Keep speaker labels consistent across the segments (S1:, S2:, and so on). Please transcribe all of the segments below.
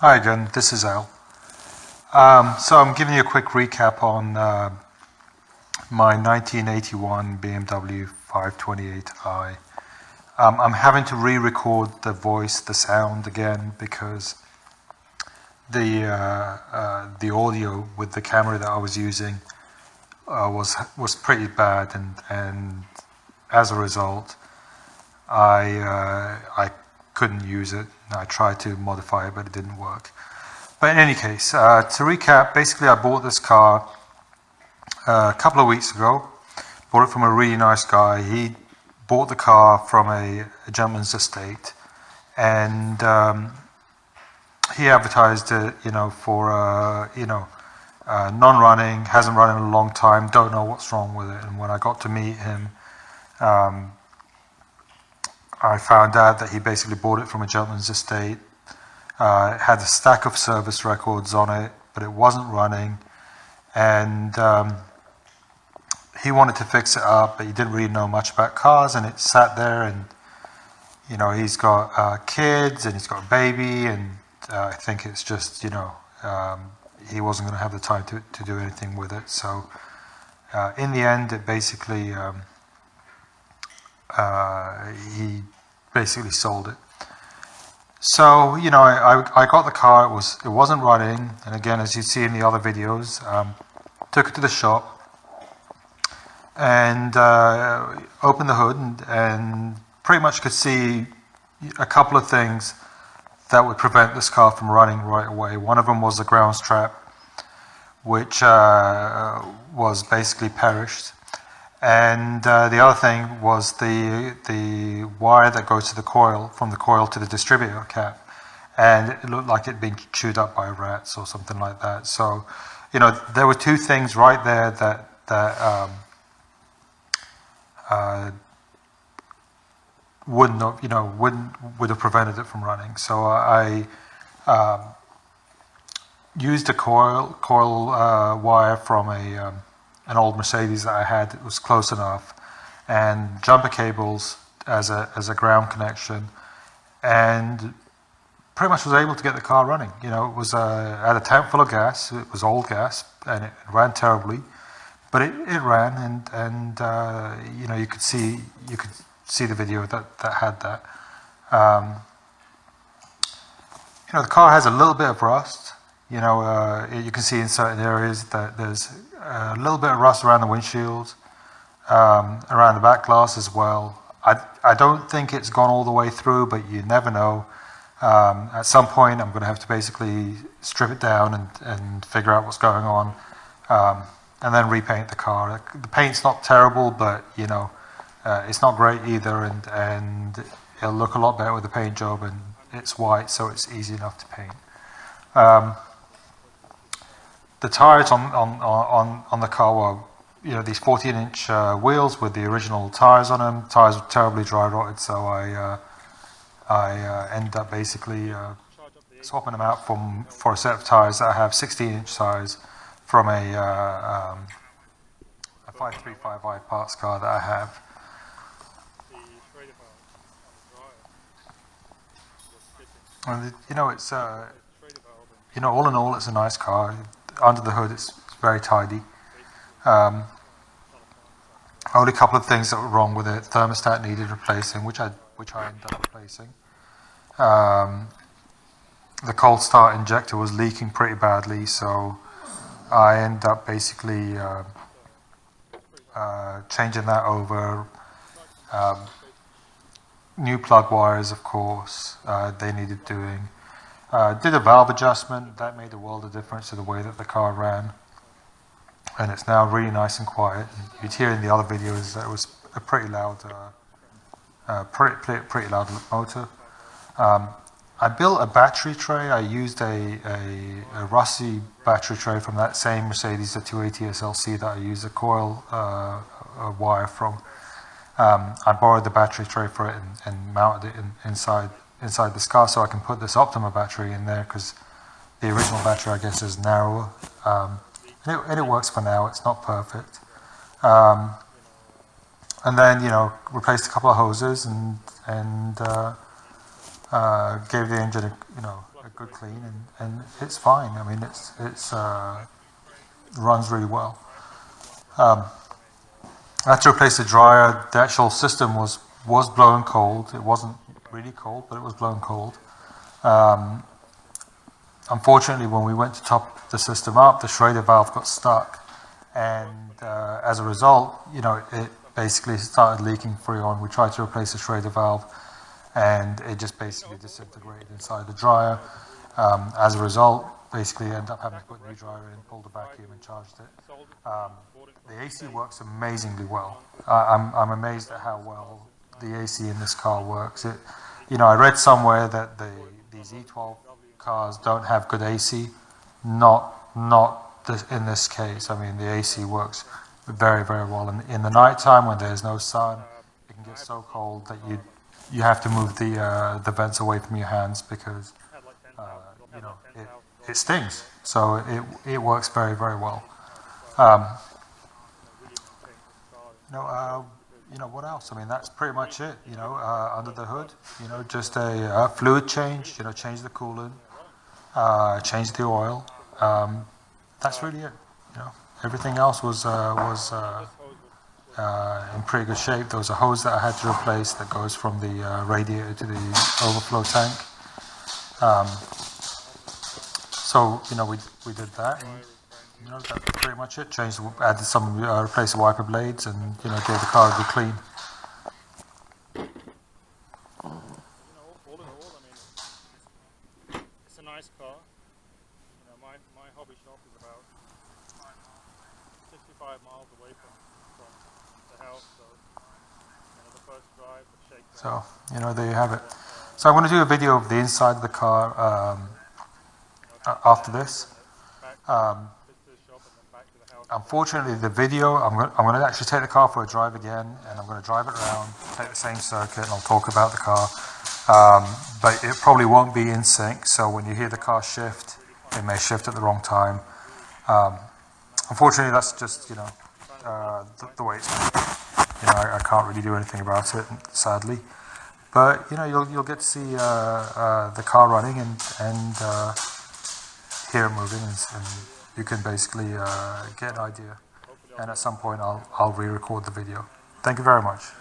S1: Hi again, this is Al. So I'm giving you a quick recap on my 1981 BMW 528i. I'm having to re-record the voice, the sound again, because the audio with the camera that I was using was pretty bad, and as a result, I couldn't use it. I tried to modify it, but it didn't work. But in any case, to recap, basically I bought this car a couple of weeks ago. Bought it from a really nice guy. He bought the car from a gentleman's estate, and he advertised it, for non-running, hasn't run in a long time, don't know what's wrong with it. And when I got to meet him, I found out that he basically bought it from a gentleman's estate. It had a stack of service records on it, but it wasn't running, and he wanted to fix it up, but he didn't really know much about cars, and it sat there, and he's got kids, and he's got a baby, and I think it's just he wasn't going to have the time to do anything with it. So in the end, it basically he basically sold it. So I got the car. It wasn't running, and again, as you see in the other videos, took it to the shop and opened the hood, and pretty much could see a couple of things that would prevent this car from running right away. One of them was the ground strap, which was basically perished. And the other thing was the wire that goes to the coil, from the coil to the distributor cap, and it looked like it'd been chewed up by rats or something like that. So, there were two things right there that would have prevented it from running. So I used a coil wire from an old Mercedes that I had. It was close enough, and jumper cables as a ground connection, and pretty much was able to get the car running. It was had a tank full of gas. It was old gas, and it ran terribly, but it ran, and you could see the video that had that. The car has a little bit of rust. You can see in certain areas that there's a little bit of rust around the windshield, around the back glass as well. I don't think it's gone all the way through, but you never know. At some point, I'm going to have to basically strip it down and figure out what's going on, and then repaint the car. The paint's not terrible, but it's not great either, and it'll look a lot better with the paint job, and it's white, so it's easy enough to paint. The tires on the car were, these 14-inch wheels with the original tires on them. Tires were terribly dry rotted, so I ended up basically swapping them out for a set of tires that I have 16-inch tires from a 535i parts car that I have. And it's all in all, it's a nice car. Under the hood, it's very tidy. Only a couple of things that were wrong with it. Thermostat needed replacing, which I ended up replacing. The cold start injector was leaking pretty badly, so I ended up basically changing that over. New plug wires, of course, they needed doing. Did a valve adjustment. That made a world of difference to the way that the car ran, and it's now really nice and quiet. And you'd hear in the other videos that it was a pretty loud, pretty loud motor. I built a battery tray. I used a rusty battery tray from that same Mercedes, the 280 SLC that I used a coil wire from. I borrowed the battery tray for it and mounted it inside this car, so I can put this Optima battery in there, because the original battery, I guess, is narrower, and it works for now. It's not perfect. And then replaced a couple of hoses and gave the engine a good clean, and it's fine. I mean, it's runs really well. I had to replace the dryer. The actual system was blown cold. It wasn't really cold, but it was blown cold. Unfortunately, when we went to top the system up, the Schrader valve got stuck, and as a result, it basically started leaking Freon. We tried to replace the Schrader valve, and it just basically disintegrated inside the dryer. As a result, basically ended up having to put a new dryer in, pulled the vacuum, and charged it. The AC works amazingly well. I'm amazed at how well the AC in this car works. I read somewhere that these E12 cars don't have good AC. Not in this case. I mean, the AC works very, very well. And in the nighttime, when there's no sun, it can get so cold that you have to move the vents away from your hands because it stings. So it works very, very well. What else? I mean, that's pretty much it. Under the hood, just a fluid change. Change the coolant, change the oil. That's really it. Everything else was in pretty good shape. There was a hose that I had to replace that goes from the radiator to the overflow tank. So we did that. And, that's pretty much it. Added some, replaced the wiper blades, and gave the car a good clean.
S2: All in all, I mean, it's a nice car. My hobby shop is about 65 miles away from the house, so the first drive, the shakedown.
S1: So there you have it. So I'm going to do a video of the inside of the car after this. Unfortunately, the video, I'm going to actually take the car for a drive again, and I'm going to drive it around, take the same circuit, and I'll talk about the car. But it probably won't be in sync, so when you hear the car shift, it may shift at the wrong time. Unfortunately, that's just, the way it's I can't really do anything about it, sadly. But, you'll get to see the car running and hear it moving, and you can basically get an idea. And at some point, I'll re-record the video. Thank you very much.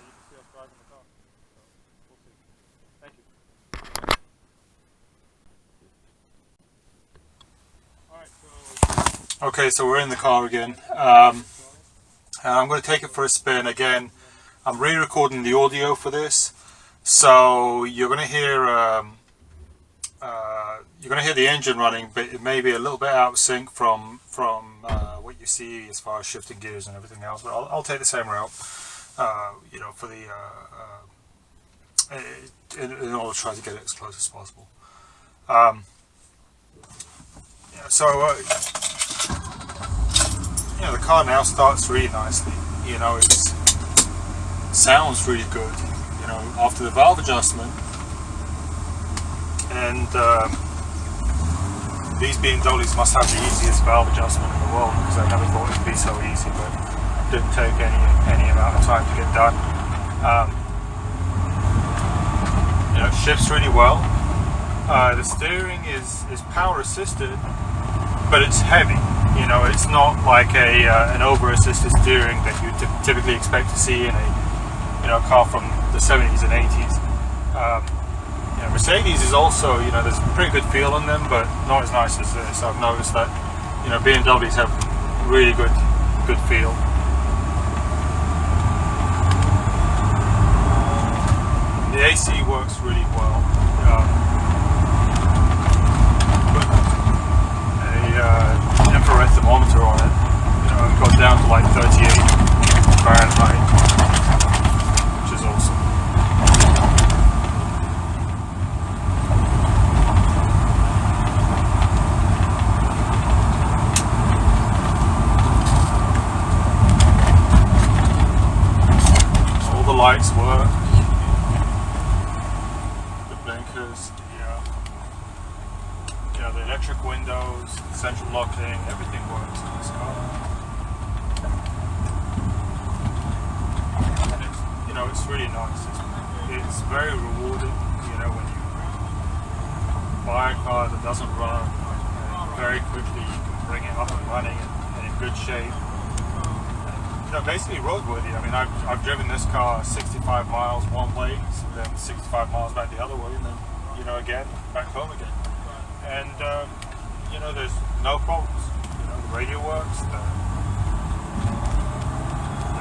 S1: Okay, so we're in the car again. And I'm going to take it for a spin again. I'm re-recording the audio for this, so you're going to hear the engine running, but it may be a little bit out of sync from what you see as far as shifting gears and everything else. But I'll take the same route, for the in order to try to get it as close as possible. The car now starts really nicely. It sounds really good. After the valve adjustment, and these BMWs must have the easiest valve adjustment in the world, because I never thought it would be so easy, but it didn't take any amount of time to get done. It shifts really well. The steering is power assisted, but it's heavy. It's not like an over-assisted steering that you typically expect to see in a car from the 70s and 80s. Mercedes is also, there's a pretty good feel in them, but not as nice as this. I've noticed that, BMWs have really good feel. The AC works really well. Put an infrared thermometer on it. It got down to like 38 Fahrenheit, which is awesome. All the lights work. The blinkers, the electric windows, central locking, everything works in this car. And it's really nice. It's very rewarding, when
S2: buy a car that doesn't run, and very quickly you can bring it up and running and in good shape. Basically roadworthy. I mean, I've driven this car 65 miles one way, then 65 miles back the other way, and then again back home again. And there's no problems. The radio works.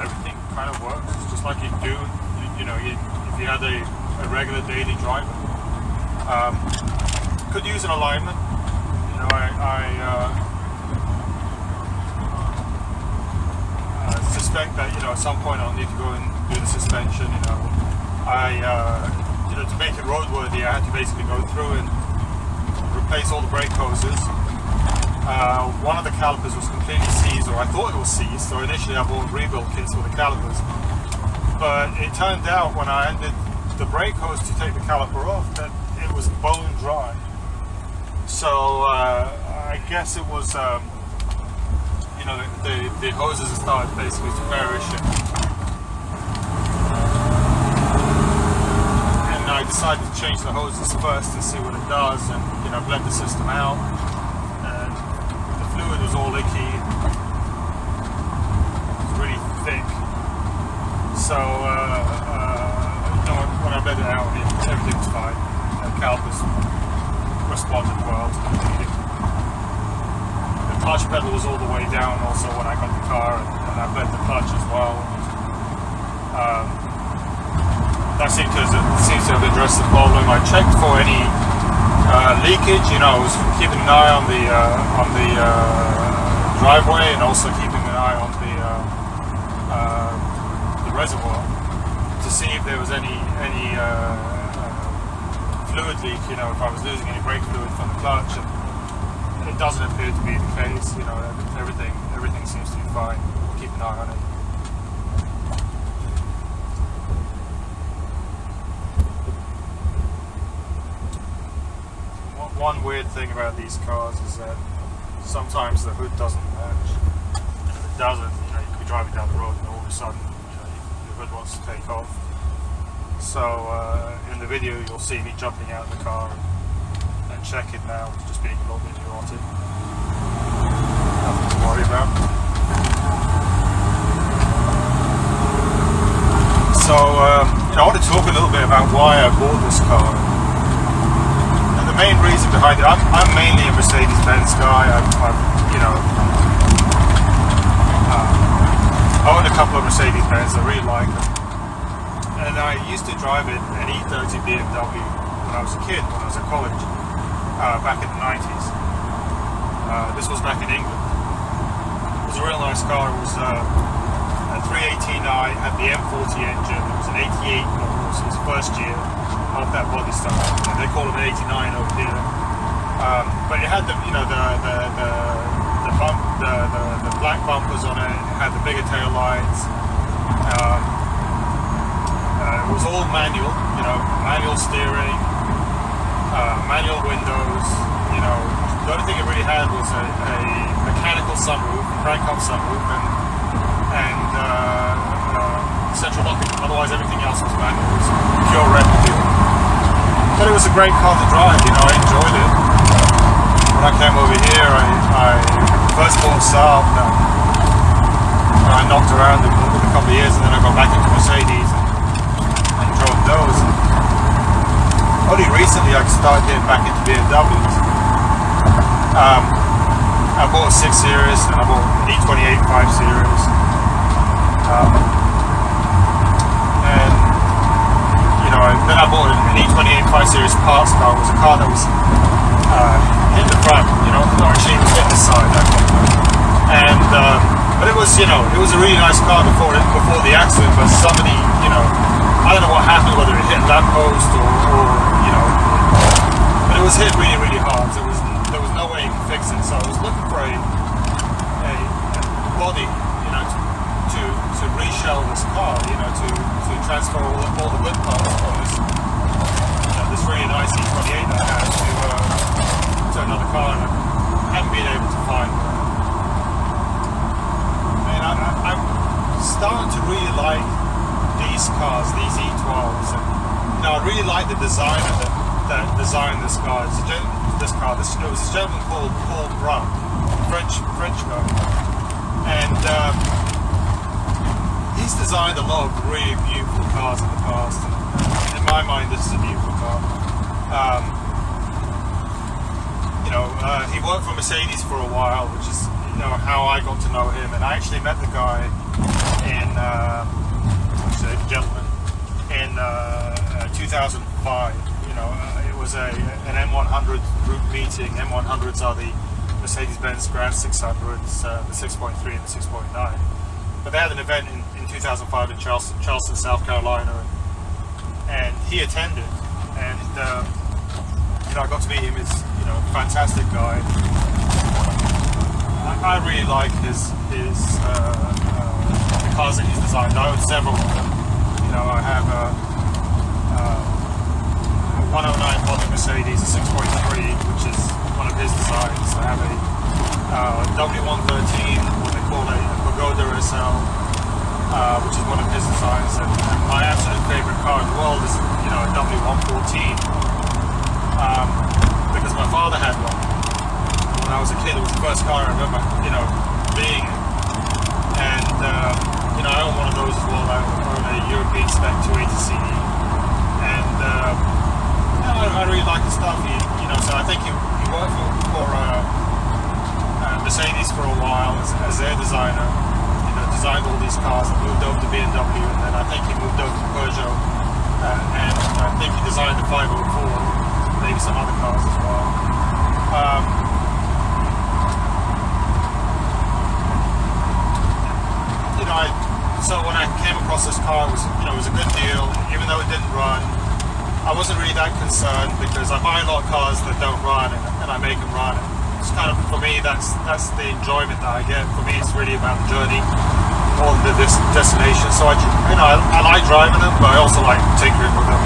S2: Everything kind of works. It's just like you do. If you had a regular daily driver. Could use an alignment. I suspect that at some point I'll need to go and do the suspension. To make it roadworthy, I had to basically go through and replace all the brake hoses. One of the calipers was completely seized, or I thought it was seized. So initially I bought rebuild kits for the calipers, but it turned out when I ended the brake hose to take the caliper off that it was bone dry. So I guess it was. The hoses started basically to perish, and I decided to change the hoses first to see what it does, and blend the system out. And the fluid was all leaky, it was really thick. So when I bled it out, everything was fine. The calipers responded well to the bleeding. Clutch pedal was all the way down also when I got the car, and I bled the clutch as well. That seems to have addressed the problem. I checked for any leakage. I was keeping an eye on the driveway, and also keeping an eye on the reservoir to see if there was any fluid leak. If I was losing any brake fluid from the clutch. It doesn't appear to be the case. Everything seems to be fine. We'll keep an eye on it. One weird thing about these cars is that sometimes the hood doesn't match. If it doesn't, you could be driving down the road and all of a sudden, the hood wants to take off. So in the video, you'll see me jumping out of the car and check it now, just being a little bit neurotic. Nothing to worry about. So I want to talk a little bit about why I bought this car. And the main reason behind it, I'm mainly a Mercedes-Benz guy. I own a couple of Mercedes-Benz. I really like them. And I used to drive an E12 BMW when I was a kid, when I was at college. Back in the 90s. This was back in England. It was a real nice car. It was a 318i, had the M40 engine. It was an 88 model, so it was the first year of that body style. And they call it an 89 over here. But it had the black bumpers on it. It had the bigger tail lights. It was all manual, manual steering. Manual windows, the only thing it really had was a mechanical sunroof, crank-up sunroof, and central locking. Otherwise, everything else was manual. It was pure revenue. But it was a great car to drive. I enjoyed it. When I came over here, I first bought a Saab. I knocked around it for a couple of years, and then I got back into Mercedes and drove those. Only recently I started getting back into BMWs. I bought a 6 Series and I bought an E28 5 Series. Then I bought an E28 5 Series parts car. It was a car that was hit the front, or actually it was hit the side. And but it was, it was a really nice car before the accident. But somebody, I don't know what happened, whether it hit a lamppost or but it was hit really, really hard. There was no way you could fix it. So I was looking for a body, to reshell this car, to transfer all the good parts from this really nice E28 that I had to another car, and I haven't been able to find one. And I'm starting to really like these cars, these E12s, and I really like the designer that designed this guy. It was this gentleman called Paul Brun, French guy, and he's designed a lot of really beautiful cars in the past. And in my mind, this is a beautiful car. He worked for Mercedes for a while, which is how I got to know him. And I actually met the guy the gentleman in 2005. It was an M100 group meeting. M100s are the Mercedes-Benz Grand 600s, the 6.3 and the 6.9. But they had an event in 2005 in Charleston, South Carolina, and he attended. And I got to meet him. He's a fantastic guy. I really like the cars that he's designed. I own several of them. I have a 109 model Mercedes, a 6.3, which is one of his designs. I have a W113, what they call a Pagoda SL, which is one of his designs. And my absolute favorite car in the world is a W114, because my father had one. When I was a kid, it was the first car I remember, being in. And, I own one of those as well. I own a European Spec 280 CE. And, I really like his stuff. So I think he worked for Mercedes for a while as their designer. Designed all these cars and moved over to BMW. And then I think he moved over to Peugeot. And I think he designed the 504, maybe some other cars as well. So when I came across this car, it was a good deal, even though it didn't run. I wasn't really that concerned because I buy a lot of cars that don't run and I make them run. It's kind of, for me, that's the enjoyment that I get. For me, it's really about the journey more than this destination. So I like driving them, but I also like tinkering with them.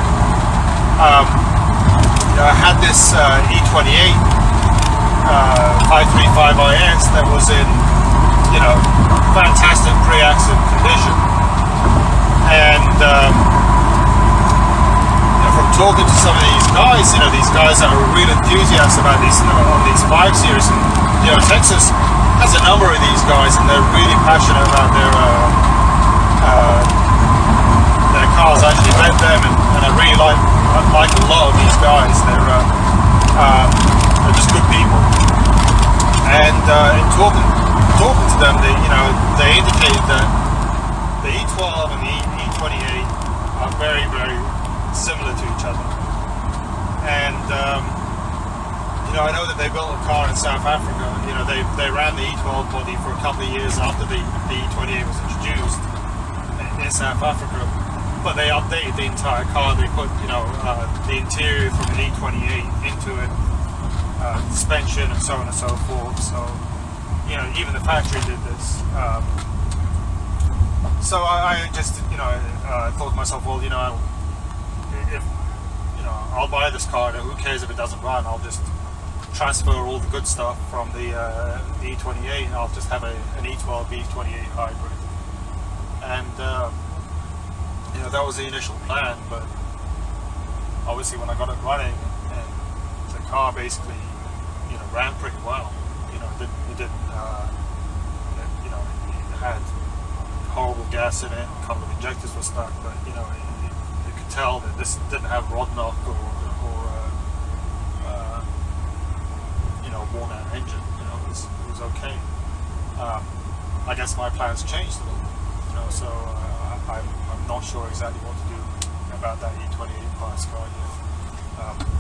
S2: I had this E28 535IS that was in fantastic pre-accident condition, and from talking to some of these guys that are real enthusiasts about these on these 5 Series, and Texas has a number of these guys, and they're really passionate about their cars. I actually met them, and I really like a lot of these guys. They're just good people, and in talking to them, they indicated that the E12 and the E28 are very, very similar to each other. And I know that they built a car in South Africa. They ran the E12 body for a couple of years after the E28 was introduced in South Africa. But they updated the entire car. They put the interior from the E28 into it, suspension and so on and so forth. So even the factory did this. So I just thought to myself, well, if I'll buy this car, who cares if it doesn't run? I'll just transfer all the good stuff from the E28, and I'll just have an E12 E28 hybrid. And that was the initial plan, but obviously when I got it running, and the car basically ran pretty well. It had horrible gas in it, a couple of injectors were stuck, but you could tell that this didn't have rod knock or worn out engine. It was okay. I guess my plans changed a little, so I'm not sure exactly what to do about that E28 class car yet.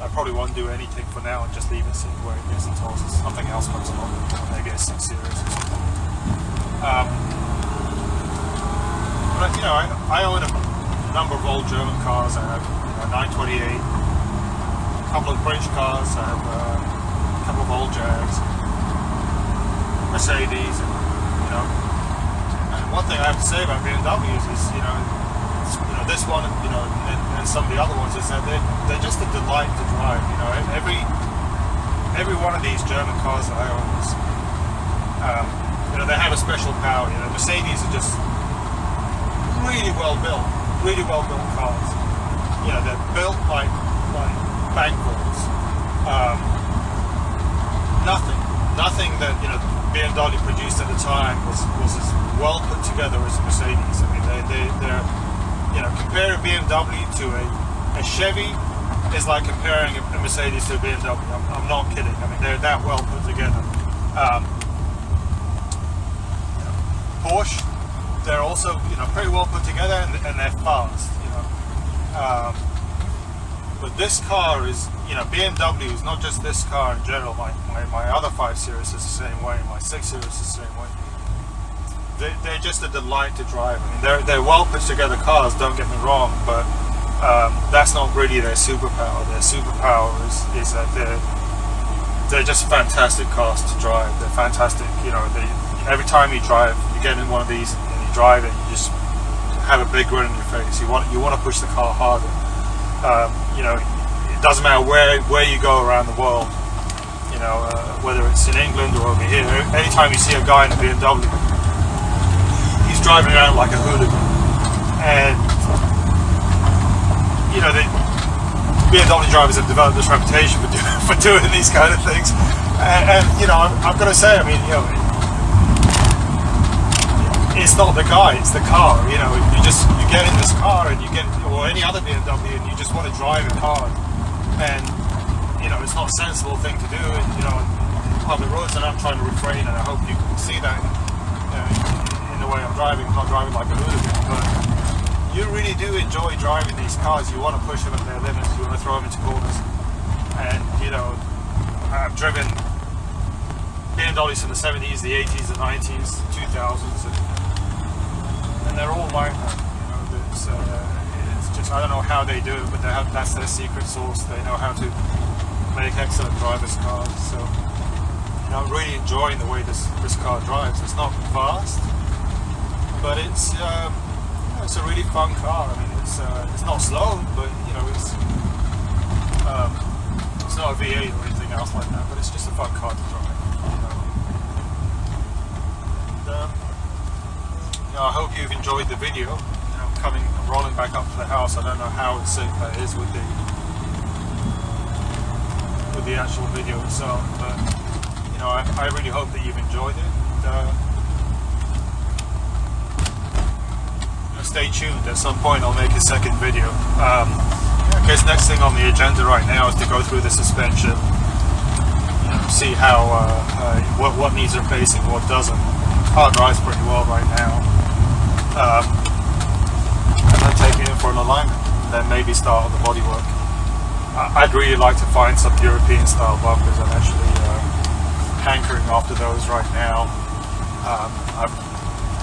S2: I probably won't do anything for now and just leave it sitting where it is until something else comes along, maybe a 6 Series or something. But I own a number of old German cars. I have a 928, a couple of British cars. I have a couple of old Jags, Mercedes, and one thing I have to say about BMWs is this one and some of the other ones is that they're just a delight to drive. Every one of these German cars that I own is they have a special power. Mercedes are just really well built cars. They're built like bankballs. BMW produced at the time was as well put together as Mercedes. I mean, they're comparing BMW to a Chevy is like comparing a Mercedes to a BMW. I'm not kidding. I mean, they're that well put together. Porsche, they're also pretty well put together, and they're fast. But this car is, BMW is not just this car in general. My other 5 Series is the same way. My 6 Series is the same way. They're just a delight to drive. I mean, they're well put together cars. Don't get me wrong, but that's not really their superpower. Their superpower is that they're just fantastic cars to drive. They're fantastic. Every time you drive, you get in one of these and you drive it, you just have a big grin on your face. You want to push the car harder. It doesn't matter where you go around the world. Whether it's in England or over here. Anytime you see a guy in a BMW, he's driving around like a hooligan, and the BMW drivers have developed this reputation for doing these kind of things. And I'm going to say, I mean, it's not the guy, it's the car. You get in this car and or any other BMW, and you just want to drive it hard. And it's not a sensible thing to do. Public roads, and I'm trying to refrain, and I hope you can see that in the way I'm driving. I'm not driving like a hooligan, but you really do enjoy driving these cars. You want to push them at their limits. You want to throw them into corners. And I've driven BMWs from the 70s, the 80s, the 90s, 2000s, and they're all like that. It's just, I don't know how they do it, but that's their secret sauce. They know how to make excellent drivers' cars. So I'm really enjoying the way this car drives. It's not fast, but it's a really fun car. I mean, it's not slow, but it's not a V8 or anything else like that. But it's just a fun car to drive. I hope you've enjoyed the video. Rolling back up to the house. I don't know how in sync that is with the actual video itself, but I really hope that you've enjoyed it. Stay tuned. At some point, I'll make a second video. I guess next thing on the agenda right now is to go through the suspension. See how what needs replacing, what doesn't. Car drives pretty well right now. And then take it in for an alignment, and then maybe start on the bodywork. I'd really like to find some European style bumpers. I'm actually hankering after those right now. I've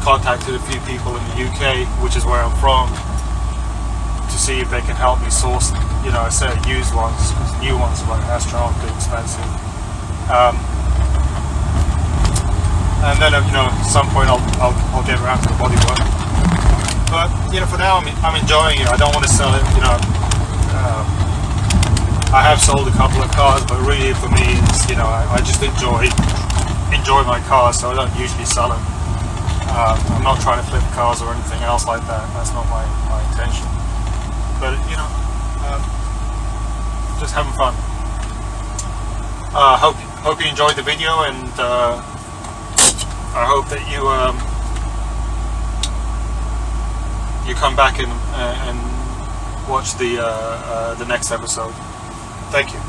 S2: contacted a few people in the UK, which is where I'm from, to see if they can help me source, a set of used ones, because new ones are like astronomically expensive. And then at some point I'll get around to the bodywork. But for now I'm enjoying it. I don't want to sell it. I have sold a couple of cars, but really for me, it's I just enjoy my cars, so I don't usually sell them. I'm not trying to flip cars or anything else like that. That's not my intention. But just having fun. Hope you enjoyed the video, and I hope that you come back and watch the next episode. Thank you.